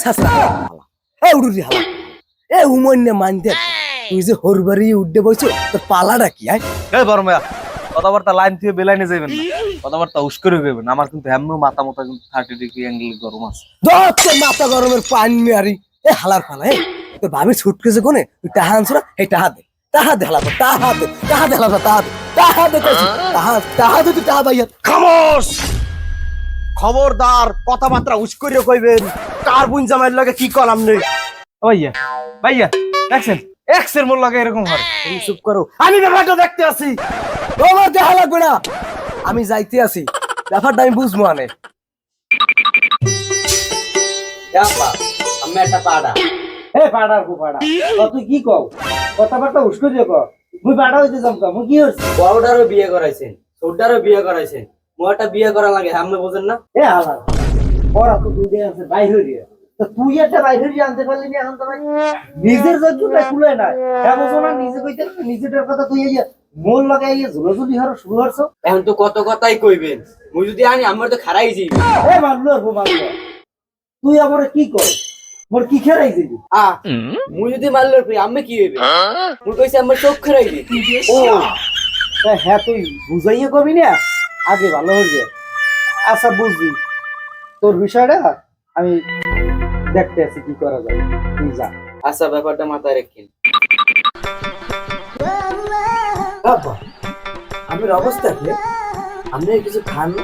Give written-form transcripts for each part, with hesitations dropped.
সাসরা উড়ুরি হালা উমন্য মান দে তুই যে হরবারি উঠে বইছো তোর পালাটা কি বর্মা কথাবার্তা লাইন থেকে বেলাইনে যাবেন না কথাবার্তা উস্করে হইবেন আমার কিন্তু এমন মাথা মতো কিন্তু 30 ডিগ্রি অ্যাঙ্গেল গরম আছে মাথা গরমের পানি মারি হালার ফালা তোর ভাবির ছুটকেছে কোনে তুই টাহা আনছো না টাহা দে হালা টাহা দে হালা টাহা দে টাহা দে তুই টাহা ভাইয়া খামোশ খবরদার কথাবার্তা উস্করে কইবেন কার বুন জামাইর লাগে কি কলাম নেই ভাইয়া ভাইয়া দেখছেন এক্সের মোর লাগে এরকম হয় তুমি চুপ করো আমি ব্যাপারটা দেখতে আসি তোমার দেখা লাগবে না আমি যাইতে আসি ব্যাপারটা আমি বুঝবো আনে আমি একটা পাড়া পাড়ার কো পাড়া তুই কি কও কথাবার্তা উস্করে কও মুই পাড়া হইতে যাম কা মুই কি হইছে বড়টারও বিয়ে করাইছেন ছোটটারও বিয়ে করাইছেন মোটা বিয়ে করা লাগে আপনি বোঝেন না হালা ওরা তো দুই আছে বাইরে হইয়া তো তুই একটা বাইরে হইয়া আনতে পারলি না এখন তোমার নিজের জজ্জুটা খুলে না বুঝো না নিজে কইতে নিজের কথা তুই ইয়া মোল লাগাইয়া ঝুলাঝুলি হর শুরু করছো এখন তো কত কথাই কইবেন মুই যদি আনি আমার তো খারাই যাইবে মানলো তুই আমারে কি কর মোর কি খেরাই যাবি মুই যদি মারলো আমি কি হইবে মুই কইছি আমার চোখ খারাই দি ও হ্যাঁ তুই বুঝাইয়া কবি না আগে ভালো হইবে আচ্ছা বুঝবি তোর বিষয়টা আমি দেখতে আছি কি করা যায় তুই যা আচ্ছা ব্যাপারটা মাথায় রাখেন বাবা আমার অবস্থা কি আপনি কিছু খান না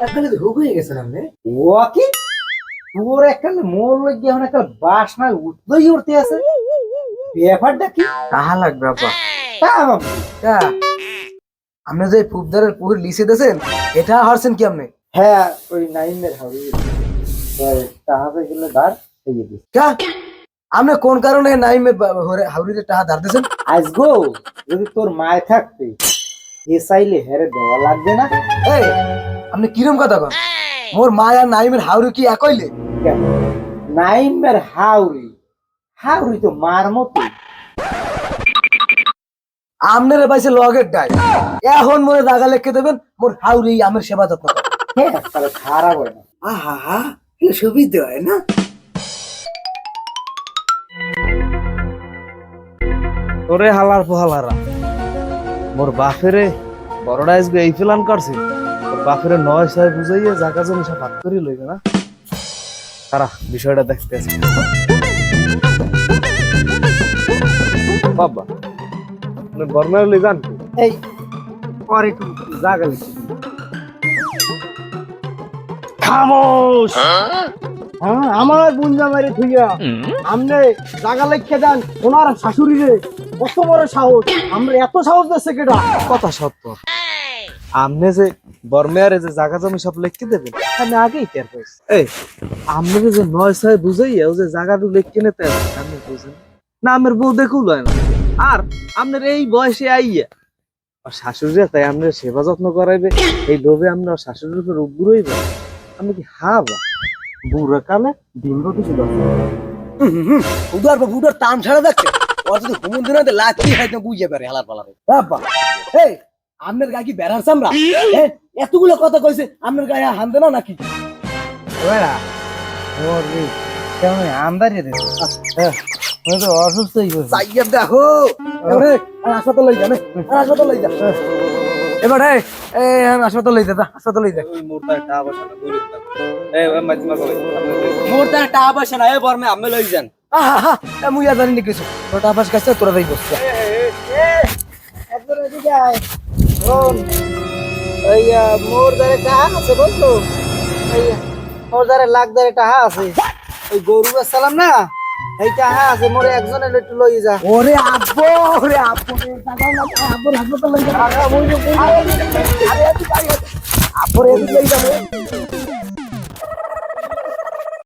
একখানে হুক হয়ে গেছেন আপনি ও কি তোর একখানে মোর লগে এখন একটা বাস না উঠতেই উঠতে আছে ব্যাপারটা কি তাহা লাগবে বাবা তা আপনি যে ফুবদারের পুকুর লিসে দিয়েছেন এটা হারছেন কি আপনি হ্যাঁ ওই নাইমের হাউরি তাহাবে গেলে দাঁড় হয়ে দিস আপনি কোন কারণে নাইমে হাউরিতে টাকা ধার দিয়েছেন আজ গো যদি তোর মায় থাকতে এ চাইলে হেরে দেওয়া লাগবে না এই আপনি কিরম কথা কন মোর মা আর নাইমের হাউরি কি একইলে নাইমের হাউরি হাউরি তো মার মতো আমনের পাইছে লগের ডাই এখন মনে জায়গা লিখে দেবেন মোর হাউরি আমের সেবা যত্ন করে হ্যাঁ তাহলে খারাপ হয় না আহা সুবিধা হয় না তোরে হালার পোহালারা মোর বাপেরে বড়টা আজকে এই প্ল্যান করছি তোর বাপেরে 9 বুঝাইয়া জায়গা জমি সব হাত করে লইবে না তারা বিষয়টা দেখতে আছে বাবা আপনি বর্ণার লই যান এই পরে একটু জায়গা লিখছি খামোশ আমার বোন জামাইরে থুইয়া আমনে জায়গা লিখে দেন ওনার শাশুড়ি রে কত বড় সাহস আমরা এত সাহস দিচ্ছে কেডা কথা সত্য আমনে যে বর্মেয়ারে যে জায়গা জমি সব লিখে দেবেন আমি আগেই টের পাইছি এই আমনে যে 9 বুঝাইয়া ও যে জায়গাটু লিখে নিতে আপনি বুঝেন না আমার বউ দেখুল হয় না আর আপনার এই বয়সে আইয়া আর শাশুড়িরা তাই আপনার সেবা যত্ন করাইবে এই লোভে আপনার শাশুড়ির উপর উগ্র হইবে আমি কি হাবা বুড়া কালে দিন কিছু উদার টান ছাড়া দেখছে ওর যদি হুমুন দিন লাঠি খাইতে বুঝে পারে হালার পালারে বাবা এই আপনার গায়ে কি বেড়ার চামড়া এতগুলো কথা কইছে আপনার গায়ে হানতে না নাকি আমদারি অসুস্থ দেখো হাসপাতাল লই যাবে হাসপাতাল লই যা এবার হাসপাতাল লই যা হাসপাতাল লই যা ওই মোরটা টাকা পয়সা না বুঝে এই মাঝিমা কই মোরটা টাকা পয়সা না বর্মে আমি লই যান আহা মুইয়া জানি নি কিছু তোর টাকা পয়সা কাছে তোরা দেই বসছে একবার এদিকে আয় শোন ওই মোর দারে টাকা আছে বলতো ওই মোর দারে লাখ দারে টাকা আছে ওই গরু সালাম না এই টাকা আছে মোরে একজনের একটু লই যা ওরে আব্বু টাকা না আব্বুর হাসপাতাল লই যা আরে এদিকে লই যাবে